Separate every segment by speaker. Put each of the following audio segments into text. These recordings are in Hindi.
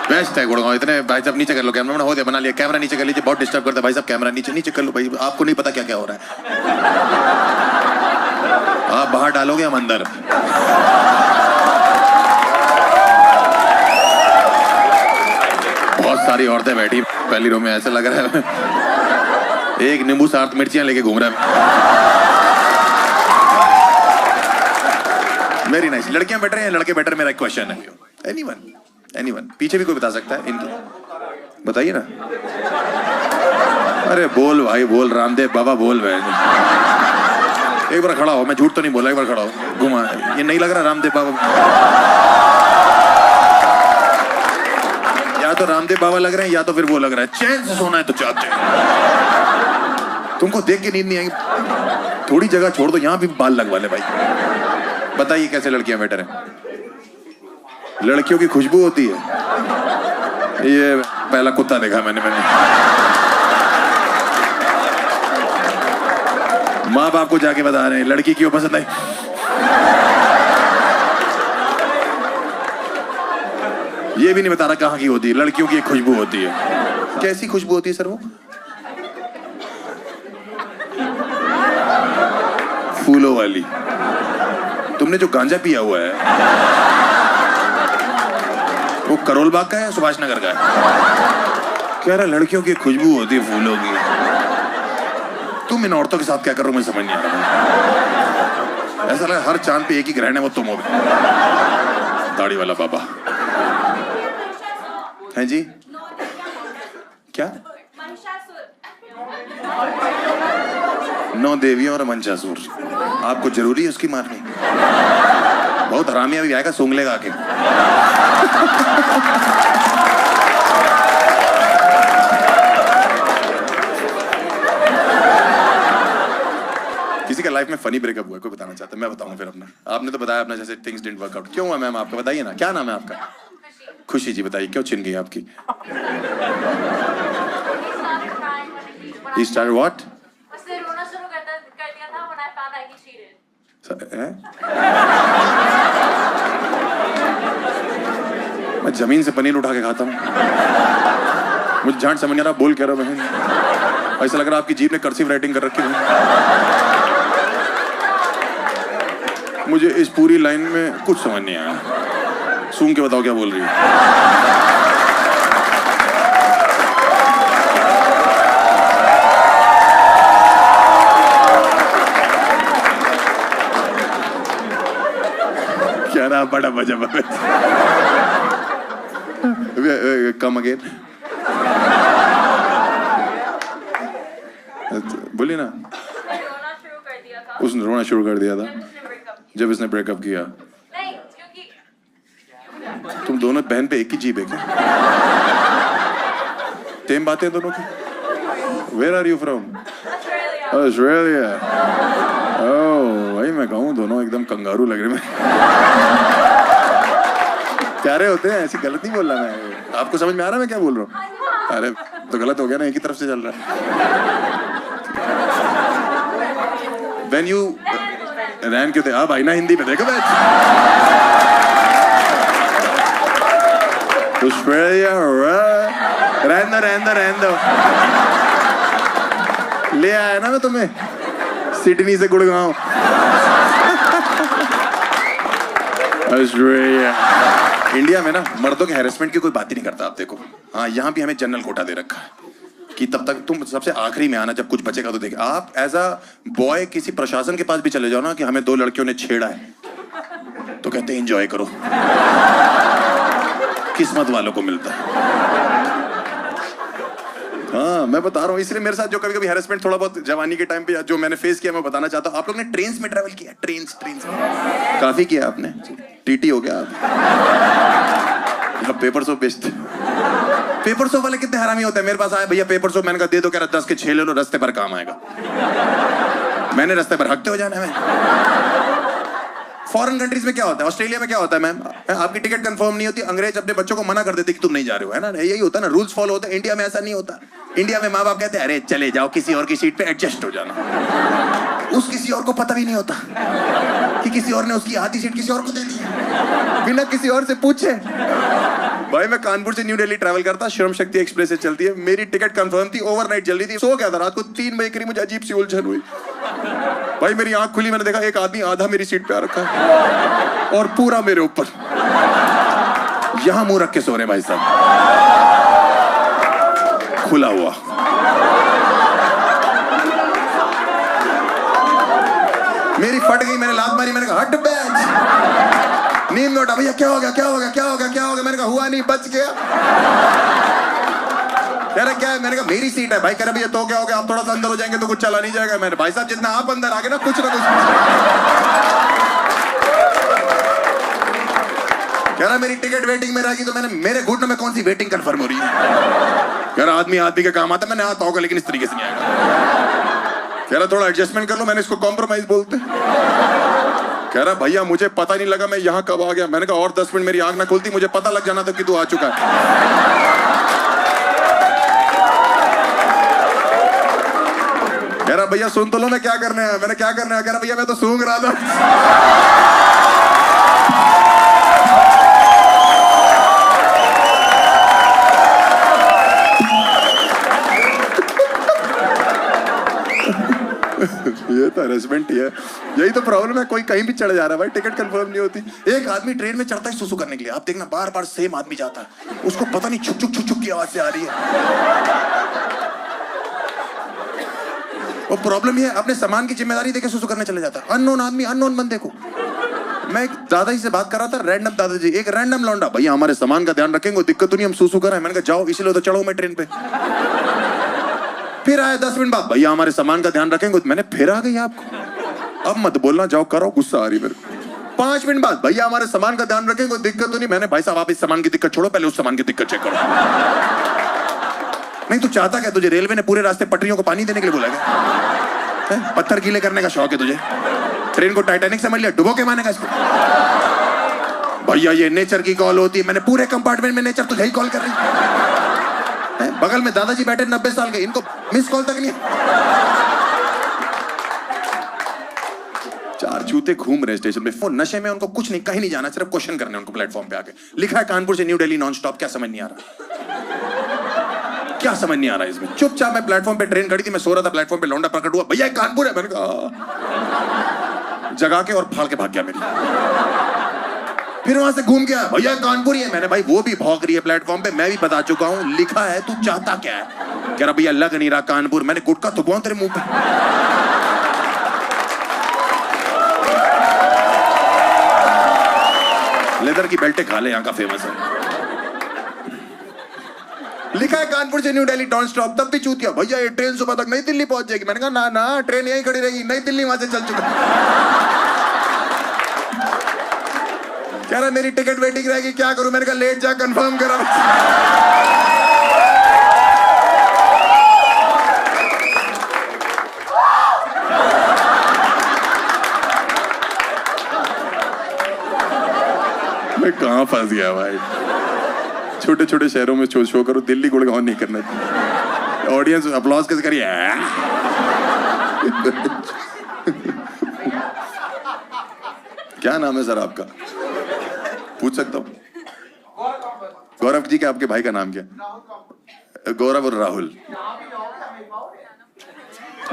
Speaker 1: बेस्ट है गुड़गांव। इतने भाई साहब नीचे कर लो कैमरा, हो गया बना लिया, कैमरा नीचे कर लीजिए, बहुत डिस्टर्ब करता है भाई साहब, कैमरा नीचे नीचे कर लो भाई, आपको नहीं पता क्या क्या हो रहा है, आप बाहर डालोगे हम अंदर। बहुत सारी औरतें बैठी पहली रो में, ऐसा लग रहा है एक नींबू 7 मिर्चियां लेके घूम रहा है। Very nice. लड़कियां बेटर हैं लड़के बेटर, मेरा क्वेश्चन है। एनीवन पीछे भी कोई बता सकता है इनकी, बताइए ना। अरे बोल भाई बोल, रामदेव बाबा बोल भाई। एक बार खड़ा हो, मैं झूठ तो नहीं बोला, एक बार खड़ा हो, घुमा। ये नहीं लग रहा रामदेव बाबा, या तो रामदेव बाबा लग रहे हैं या तो फिर वो लग रहा है। चैन से सोना है तो चाहते हैं, तुमको देख के नींद नहीं आएगी, थोड़ी जगह छोड़ दो, यहाँ भी बाल लगवा ले भाई। बताइए कैसे लड़कियां बेटर हैं? लड़कियों की खुशबू होती है, ये पहला कुत्ता देखा मैंने। माँ बाप को जाके बता रहे हैं लड़की क्यों पसंद आई। ये भी नहीं बता रहा कहाँ की होती है। लड़कियों की एक खुशबू होती है। कैसी खुशबू होती है सर वो? फूलों वाली। तुमने जो गांजा पिया हुआ है वो करोल बाग का है, सुभाष नगर का है? कह रहा लड़कियों की खुशबू होती है फूलों की। तुम इन औरतों के साथ क्या कर रहे हो, मैं समझ नहीं आ रहा। ऐसा लगा हर चांद पे एक ही ग्रहण है, वो तुम हो। दाढ़ी वाला बाबा है जी। क्या? 9 देवियों और मंचासुर। आपको जरूरी है उसकी मारनी? बहुत हरामी अभी आएगा, सूंघ लेगा आके। किसी का लाइफ में फनी ब्रेकअप हुआ, कोई बताना चाहता है? मैं बताऊंगा फिर अपना। आपने तो बताया अपना, जैसे थिंग्स डिडंट वर्क आउट। क्यों हुआ मैम आपका? बताइए ना, क्या नाम है आपका? खुशी जी। बताइए क्यों छिन गई आपकी? He started what?
Speaker 2: उसने रोना शुरू कर दिया था when I found out he cheated.
Speaker 1: मैं जमीन से पनीर उठा के खाता हूँ, मुझे झांट समझ नहीं आ रहा बोल क्या रहा बहन। ऐसा लग रहा आपकी जीभ ने कर्सिव राइटिंग कर रखी है। मुझे इस पूरी लाइन में कुछ समझ नहीं आया। सूंघ के बताओ क्या बोल रही है। क्या रहा बड़ा मजा। कम अगेन बोलिए ना। उसने रोना शुरू कर दिया था जब इसने ब्रेकअप किया।
Speaker 2: नहीं, क्योंकि
Speaker 1: तुम दोनों बहन पे एक ही जीभ है क्या? सेम बातें दोनों की। Where are you from? Australia. Oh, भाई मैं कहूँ दोनों एकदम कंगारू लग रहे हैं। प्यारे होते हैं, ऐसी गलत नहीं बोल रहा मैं। आपको समझ में आ रहा है मैं क्या बोल रहा हूँ? अरे तो गलत हो गया ना, एक ही तरफ से चल रहा है। When you रैन क्यों थे? हाँ भाई ना, हिंदी में देखो बैच। ऑस्ट्रेलिया रहने दो। ले आया ना मैं तुम्हें सिडनी से गुड़गांव। ऑस्ट्रेलिया। इंडिया में ना मर्दों के हैरेसमेंट की कोई बात ही नहीं करता। आप देखो, हाँ यहाँ भी हमें जनरल कोटा दे रखा है कि तब तक तुम सबसे आखिरी में आना, जब कुछ बचेगा तो देख। आप एज अ बॉय किसी प्रशासन के पास भी चले जाओ ना कि हमें 2 लड़कियों ने छेड़ा है, तो कहते हैं एंजॉय करो, किस्मत वालों को मिलता है। हाँ मैं बता रहा हूँ, इसलिए मेरे साथ जो कभी कभी हैरेसमेंट थोड़ा बहुत जवानी के टाइम पे जो मैंने फेस किया मैं बताना चाहता हूँ। आप लोग ने ट्रेन्स में ट्रैवल किया? ट्रेन्स काफी किया आपने, टीटी हो गया आप। पेपर सोप बेचते। पेपर सोप वाले कितने हरामी होते हैं। मेरे पास आए भैया पेपर सोप, मैंने कहा दे दो, कह रहा 10 के 6 ले लो, रास्ते पर काम आएगा। मैंने रास्ते पर हकते हो जाना है। फॉरेन कंट्रीज में क्या होता है, ऑस्ट्रेलिया में क्या होता है मैम, आपकी टिकट कंफर्म नहीं होती, अंग्रेज अपने बच्चों को मना कर देते कि तुम नहीं जा रहे हो, है ना, यही होता है ना, रूल्स फॉलो होते हैं। इंडिया में ऐसा नहीं होता। इंडिया में माँ बाप कहते हैं अरे चले जाओ किसी और की सीट पे एडजस्ट हो जाना। उस किसी और को पता भी नहीं होता कि किसी और ने उसकी आधी सीट किसी और को दे दी बिना किसी और से पूछे। भाई मैं कानपुर से न्यू दिल्ली ट्रैवल करता, श्रम शक्ति एक्सप्रेस से चलती है, मेरी टिकट कंफर्म थी, ओवरनाइट चल रही थी, सो गया था रात को 3 बजे करीब मुझे अजीब सी उलझन हुई। भाई मेरी आंख खुली, मैंने देखा एक आदमी आधा मेरी सीट पे आ रखा है और पूरा मेरे ऊपर, यहां मुंह रख के सो रहे भाई साहब, खुला हुआ। मेरी फट गई, मैंने लात मारी, मैंने कहा हट बैठ, नींद में उठा, भैया क्या हो गया क्या हो गया क्या हो गया क्या हो गया, मैंने कहा हुआ नहीं, बच गया। कह रहा क्या है, मैंने कहा मेरी सीट है भाई। कह रहा भैया तो क्या हो गया, आप थोड़ा सा अंदर हो जाएंगे तो कुछ चला नहीं जाएगा। मैंने भाई साहब जितना आप अंदर आ गए ना कुछ ना कुछ। कह रहा मेरी टिकट वेटिंग में रहेगी, तो मैंने मेरे घुटनों में कौन सी वेटिंग कंफर्म हो रही है। कह रहा आदमी आदमी का काम आता, मैंने आता होगा लेकिन इस तरीके से नहीं आएगा। कह रहा थोड़ा एडजस्टमेंट कर लो, मैंने इसको कॉम्प्रोमाइज बोलते। कह रहा भैया मुझे पता नहीं लगा मैं यहाँ कब आ गया। मैंने कहा और 10 मिनट मेरी आंख ना खुलती, मुझे पता लग जाना था कि तू आ चुका है। कह रहा भैया सुन तो लो मैं क्या करने आया। मैंने क्या करने आया। कह रहा भैया मैं तो सूंघ रहा था। ये तो हरेसमेंट ही है, यही तो प्रॉब्लम है। कोई कहीं भी चढ़ जा रहा है भाई, टिकट कंफर्म नहीं होती। एक आदमी ट्रेन में चढ़ता है सुसु करने के लिए, आप देखना बार बार सेम आदमी जाता है, उसको पता नहीं छुक छुक छुक छुक की आवाज से आ रही है। वो प्रॉब्लम ये है, अपने सामान की जिम्मेदारी देके सुसु करने चले जाता है। अननोन आदमी अननोन बंदे को। मैं एक दादाजी से बात कर रहा था, रैंडम दादाजी, एक रैंडम लौंडा, भैया हमारे सामान का ध्यान रखेंगे, दिक्कत तो नहीं, हम सुसु कर रहे हैं। मैंने कहा जाओ, इसलिए तो चढ़ो मैं ट्रेन पे। फिर आया 10 मिनट बाद, भैया हमारे सामान का ध्यान रखेंगे। मैंने फिर आ गई आपको, अब मत बोलना, जाओ करो, गुस्सा आ रही मेरे को। 5 मिनट बाद, भैया हमारे सामान का ध्यान रखेंगे, दिक्कत तो नहीं। मैंने भाई साहब आप इस सामान की दिक्कत छोड़ो, पहले उस सामान की दिक्कत चेक करो। नहीं तू चाहता क्या, तुझे रेलवे ने पूरे रास्ते पटरियों को पानी देने के लिए बोला क्या? पत्थर गीले करने का शौक है तुझे? ट्रेन को टाइटैनिक समझ लिया, डुबो के मारने का इसको। भैया ये नेचर की कॉल होती है। मैंने पूरे कंपार्टमेंट में नेचर तुझे ही कॉल कर रही है। बगल में दादाजी बैठे 90 साल के, इनको मिस कॉल तक नहीं। 4 चूते घूम रहे स्टेशन पे, वो नशे में, उनको कुछ नहीं, कहीं नहीं जाना, सिर्फ क्वेश्चन करने उनको प्लेटफॉर्म पे आके। लिखा है कानपुर से न्यू दिल्ली नॉन स्टॉप, क्या समझ नहीं आ रहा, क्या समझ नहीं आ रहा इसमें। चुपचाप मैं प्लेटफॉर्म पे, ट्रेन खड़ी थी, मैं सो रहा था प्लेटफॉर्म पे, लौंडा प्रकट हुआ, भैया कानपुर है। मैंने कहा जगा के और फाड़ के भाग गया मेरी। फिर वहां से घूम गया, भैया कानपुर ही है। मैंने भाई वो भी भौंक रही है प्लेटफॉर्म पे, मैं भी बता चुका हूं, लिखा है, तू चाहता क्या है। कह रहा भैया लग नहीं रहा कानपुर। मैंने गुटका थुकवाऊं तेरे मुंह पे? लेदर की बेल्टे खा ले, यहाँ का फेमस है। लिखा है कानपुर से न्यू दिल्ली नॉन स्टॉप, तब भी चूतिया, भैया ये ट्रेन सुबह तक नई दिल्ली पहुंच जाएगी। मैंने कहा ना ना, ट्रेन यहीं खड़ी रहेगी, नई दिल्ली वहां से चल चुका। कह रहा मेरी टिकट वेटिंग रहेगी, क्या करूं? मैंने कहा लेट जा, कंफर्म करा। मैं कहां फंस गया भाई। छोटे छोटे शहरों में शो करो, दिल्ली गुड़गांव नहीं करना चाहिए। ऑडियंस अप्लॉज कैसे करिए? क्या नाम है सर आपका, पूछ सकता हूँ? गौरव जी का, आपके भाई का नाम क्या? गौरव और राहुल।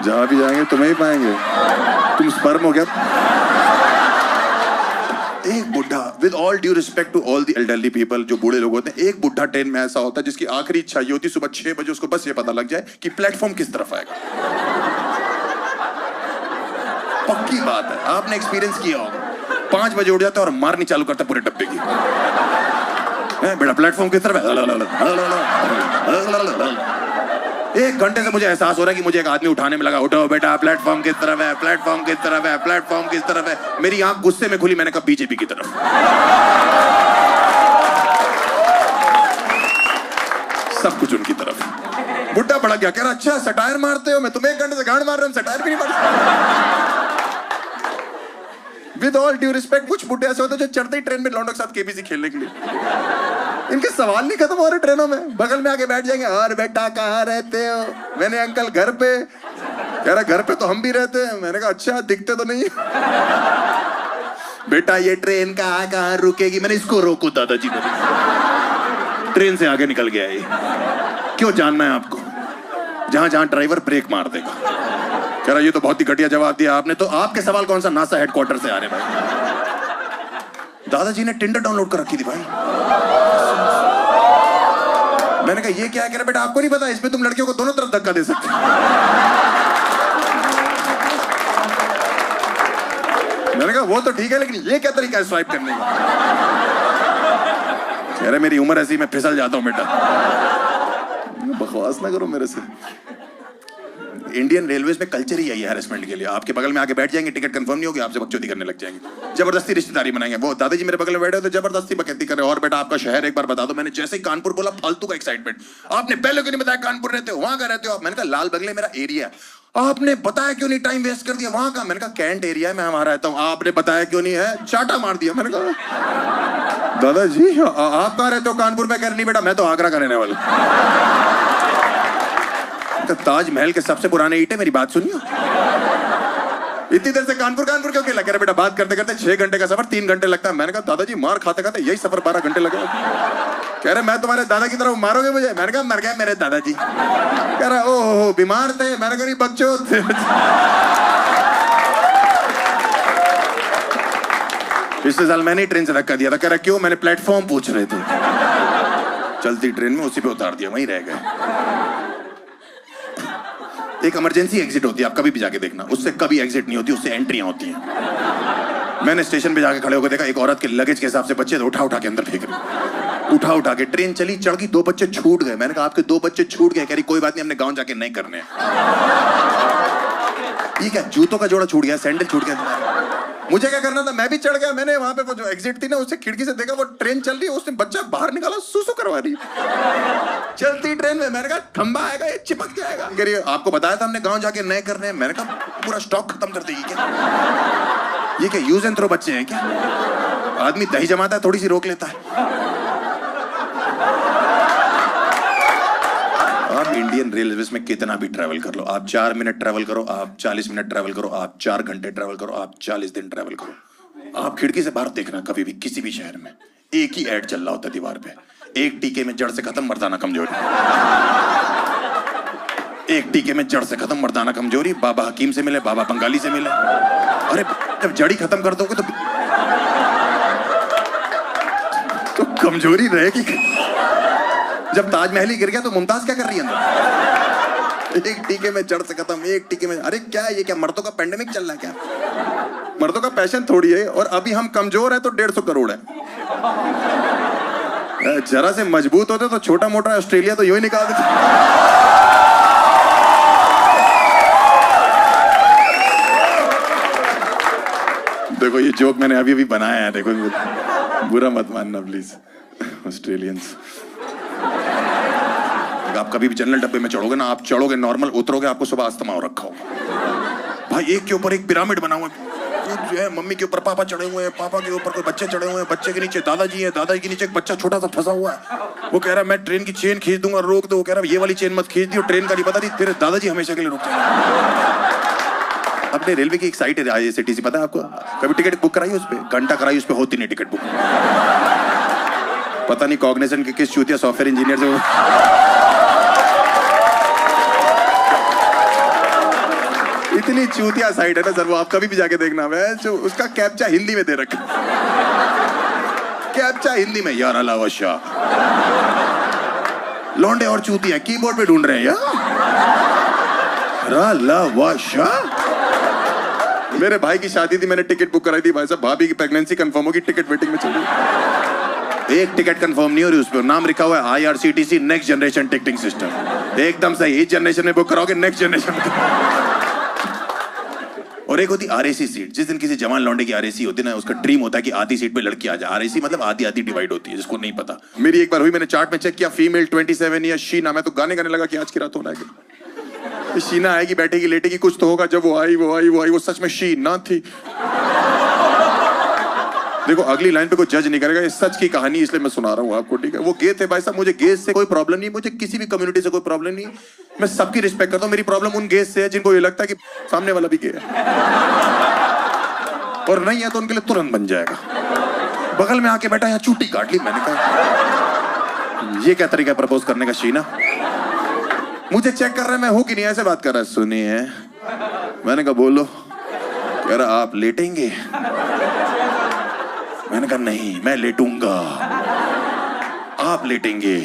Speaker 1: जहां भी जाएंगे तुम्हें ही पाएंगे, तुम स्पर्म हो गया। एक बुढ़ा, with all due respect to all the elderly people, जो बूढ़े लोग होते हैं, एक बुढ़ा ट्रेन में ऐसा होता है जिसकी आखिरी इच्छा ये होती है सुबह 6 बजे उसको बस ये पता लग जाए कि प्लेटफॉर्म किस तरफ आएगा। पक्की बात है, आपने एक्सपीरियंस किया होगा। 5 बजे उठ जाता है और मारनी चालू करता पूरे डब्बे की। बेटा प्लेटफॉर्म किस तरफ है? 1 घंटे से मुझे एहसास हो रहा है कि मुझे एक आदमी उठाने में लगा, उठो बेटा प्लेटफॉर्म किस तरफ है, प्लेटफॉर्म किस तरफ है, प्लेटफॉर्म किस तरफ है। मेरी आंख गुस्से में खुली, मैंने कहा बीजेपी की तरफ। सब कुछ उनकी तरफ। बुड्ढा पड़ा गया, कह रहा अच्छा सटायर मारते हो, मैं तुम्हें 1 घंटे से गांड मार रहा हूं, सटायर भी नहीं मारता। विद ऑल ड्यू रिस्पेक्ट, कुछ बुड्ढे ऐसे होते जो चढ़ते ही ट्रेन में लौंडों के साथ केबीसी खेलने के लिए, इनके सवाल नहीं खत्म हो रहे ट्रेनों में, बगल में आके बैठ जाएंगे, और बेटा कहाँ रहते हो? मैंने अंकल घर पे। कह रहा घर पे तो हम भी रहते हैं। मैंने कहा अच्छा दिखते तो नहीं। बेटा ये ट्रेन कहाँ रुकेगी? मैंने इसको रोको दादाजी को। ट्रेन से आगे निकल गया ये। क्यों जानना है आपको? जहां जहां ड्राइवर ब्रेक मार देगा। कह रहा ये तो बहुत ही घटिया जवाब दिया आपने। तो आपके सवाल कौन सा नासा हेडक्वार्टर से आ रहे भाई? दादाजी ने टिंडर डाउनलोड कर रखी थी भाई। मैंने कहा ये क्या है? कह रहा बेटा आपको नहीं पता, इसमें तुम लड़कियों को दोनों तरफ धक्का दे सकते हो। मैंने कहा वो तो ठीक है, लेकिन ये क्या तरीका है स्वाइप करने का? कह रहे मेरी उम्र ऐसी, मैं फिसल जाता हूं बेटा। बकवास ना करो मेरे से। इंडियन रेलवेज में कल्चर ही यही है हैरेसमेंट के लिए। आपके बगल में आके बैठ जाएंगे, टिकट कंफर्म नहीं होगी, आपसे बकचोदी करने लग जाएंगे, जबरदस्ती रिश्तेदारी बनाएंगे। वो दादाजी मेरे बगल में बैठे तो जबरदस्ती बकैती कर रहे। और बेटा आपका शहर एक बार बता दो। मैंने जैसे ही कानपुर बोला, फालतू का एक्साइटमेंट। आपने पहले क्यों नहीं बताया कानपुर रहते हो, वहां का रहते हो आप? मैंने कहा लाल बगले मेरा एरिया। आपने बताया क्यों नहीं, टाइम वेस्ट कर दिया वहां का? मैंने कहा कैंट एरिया है, मैं वहां रहता हूँ। आपने बताया क्यों नहीं है? चाटा मार दिया। मैंने कहा दादाजी आप कहाँ रहते हो कानपुर में? कह रहे नहीं बेटा मैं तो आगरा का रहने वाला। तो ताजमहल के सबसे पुराने ईंटें, मेरी बात सुनियो। इतनी देर से कानपुर कानपुर क्यों खेला? कह रहे बेटा बात करते करते 6 घंटे का सफर 3 घंटे लगता है। मैंने कहा दादाजी मार खाते खाते यही सफर 12 घंटे लगे। कह रहे मैं तुम्हारे दादा की तरफ, मारोगे मुझे? मैंने कहा मर गए मेरे दादाजी। कह रहा ओहो बीमार थे? मैंने कहा नहीं बच्चों थे। पिछले साल मैंने ही ट्रेन से धक्का दिया था। कह रहा क्यों? मैंने प्लेटफॉर्म पूछ रहे थे। चलती ट्रेन में उसी पे उतार दिया, वहीं रह गए। एक इमरजेंसी एग्जिट होती है, आप कभी भी जाके देखना, उससे कभी एग्जिट नहीं होती, उससे एंट्रियां होती हैं। मैंने स्टेशन पे जाके खड़े होकर देखा, एक औरत के लगेज के हिसाब से बच्चे तो उठा उठा के अंदर फेंक रही। उठा के ट्रेन चली, चढ़ गई, 2 बच्चे छूट गए। मैंने कहा आपके 2 बच्चे छूट गए? कह रही कोई बात नहीं, हमने गाँव जाके नहीं करने। ठीक है, जूतों का जोड़ा छूट गया, सैंडल छूट गया। मुझे क्या करना था? मैं भी चढ़ गया। मैंने वहां पे वो जो एग्जिट थी ना, उससे खिड़की से देखा, वो ट्रेन चल रही है, उसने बच्चा बाहर निकाला, सुसु करवा रही चलती ट्रेन में। मैंने कहा खंबा आएगा, ये चिपक जाएगा। कह रही आपको बताया था हमने गांव जाके नए करने। मैंने कहा पूरा स्टॉक खत्म कर देगी क्या? ये क्या यूज एंड थ्रो बच्चे हैं क्या? आदमी दही जमाता है, थोड़ी सी रोक लेता है। आप इंडियन रेलवेज में कितना भी ट्रैवल कर लो, आप 4 मिनट ट्रैवल करो, आप 40 मिनट ट्रैवल करो, आप 4 घंटे ट्रैवल करो, आप 40 दिन ट्रैवल करो, आप खिड़की से बाहर देखना कभी भी किसी भी शहर में एक ही ऐड चल रहा होता है दीवार पे। एक टीके में जड़ से खत्म, मर्दाना कमजोरी। एक टीके में जड़ से खत्म, मर्दाना कमजोरी। बाबा हकीम से मिले, बाबा बंगाली से मिले। अरे जब जड़ी खत्म कर दोगे तो कमजोरी रहेगी। जब ताजमहल ही गिर गया तो मुमताज क्या कर रही है अंदर? एक टीके में जड़ से खत्म, एक टीके में। अरे क्या है ये? क्या मर्दों का पेंडेमिक चल रहा है क्या? मर्दों का पैशन थोड़ी है। और अभी हम कमजोर है तो 150 करोड़ है। जरा से मजबूत होते तो छोटा मोटा ऑस्ट्रेलिया तो यूं ही निकाल देते। देखो ये जोक मैंने अभी अभी बनाया है, देखो बुरा मत मानना प्लीज ऑस्ट्रेलियंस। आप कभी भी जनरल डब्बे में चढ़ोगे ना, आप चढ़ोगे नॉर्मल, उतरोगे आपको सुबह अस्थमा हो रखा होगा। भाई एक के ऊपर एक पिरामिड बना हुआ है। मम्मी के ऊपर पापा चढ़े हुए हैं, पापा के ऊपर कोई बच्चे चढ़े हुए हैं, बच्चे के नीचे दादाजी है, दादाजी के नीचे एक बच्चा छोटा सा फंसा हुआ है। वो कह रहा है मैं ट्रेन की चेन खींच दूंगा, रोक दो। वो कह रहा है ये वाली चेन मत खींच दी, ट्रेन का नहीं पता नहीं, फिर दादाजी हमेशा के लिए रुक जाएंगे। अपने रेलवे की एक साइट है IRCTC, पता है आपको? कभी टिकट बुक कराई उस पर? घंटा कराई, उस पर होती नहीं टिकट बुक। पता नहीं कॉग्निजेंट के किस चूतिया सॉफ्टवेयर इंजीनियर से इतनी चूतिया साइट है ना सर, वो आप कभी भी जाके देखना। है जो उसका कैप्चा हिंदी में दे रखा, कैप्चा हिंदी में, यार अलावा शाह। लौंडे और चूतिया कीबोर्ड पे ढूंढ रहे हैं यार। मेरे भाई की शादी थी, मैंने टिकट बुक कराई थी। भाई साहब भाभी की प्रेगनेंसी कंफर्म होगी, टिकट वेटिंग में चल रही। एक टिकट कंफर्म नहीं हो रही, उस पर नाम लिखा हुआ है IRCTC next generation ticketing system. एकदम सही, इस जनरेशन में बुक कराओगे, नेक्स्ट जनरेशन। और एक होती RAC सीट। जिस दिन किसी जवान लौंडे की RAC होती है ना, उसका ड्रीम होता है कि आधी सीट पे लड़की आ जाए। RAC मतलब आधी आधी डिवाइड होती है, जिसको नहीं पता। मेरी एक बार हुई, मैंने चार्ट में चेक किया, फीमेल 27 या शीना। मैं तो गाने गाने लगा कि आज की रात होना है, शीना आएगी, बैठेगी, लेटेगी, कुछ तो होगा। जब वो आई वो सच में शीना थी। देखो अगली लाइन पे कोई जज नहीं करेगा, ये सच की कहानी इसलिए मैं सुना रहा हूँ आपको, ठीक है? वो गे थे भाई साहब, मुझे गेस से कोई प्रॉब्लम नहीं, मुझे किसी भी कम्युनिटी से कोई प्रॉब्लम नहीं, मैं सबकी रिस्पेक्ट करता हूँ। मेरी प्रॉब्लम उन गेस से है जिनको ये लगता है कि सामने वाला भी गे है, और नहीं है तो उनके लिए तुरंत बन जाएगा। बगल में आके बैठा, यहाँ चूटी काट ली। मैंने कहा ये क्या तरीका है प्रपोज करने का शीना? मुझे चेक कर रहा है मैं हूं कि नहीं, ऐसे बात कर रहा है। सुनिए, मैंने कहा बोलो। कह रहा आप लेटेंगे? मैंने कहा नहीं, मैं लेटूंगा, आप लेटेंगे।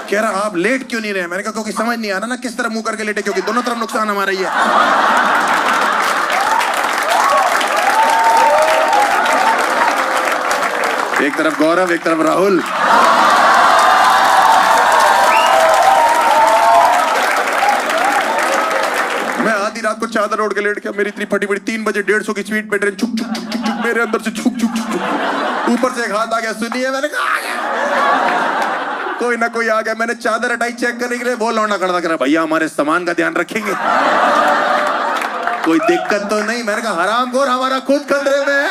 Speaker 1: कह रहा आप लेट क्यों नहीं रहे? मैंने कहा क्योंकि समझ नहीं आ रहा ना किस तरह मुंह करके लेटे, क्योंकि दोनों तरफ नुकसान हमारा ही है। एक तरफ गौरव, एक तरफ राहुल। मैं आधी रात को चादर ओढ़ के लेट गया, मेरी इतनी फटी पड़ी 3 बजे 150 की स्पीड पे ट्रेन छुक छुक छुक छुक छुक, मेरे अंदर से छुक छुक छुक छुक, ऊपर से एक हाथ आ गया। सुनिए, मैंने कहा आ गया। कोई ना कोई आ गया। मैंने चादर हटाई चेक करने के लिए, वो लौंडा खड़ा था, भैया हमारे सामान का ध्यान रखेंगे, कोई दिक्कत तो नहीं? मैंने कहा हरामखोर, हमारा खुद खतरे में।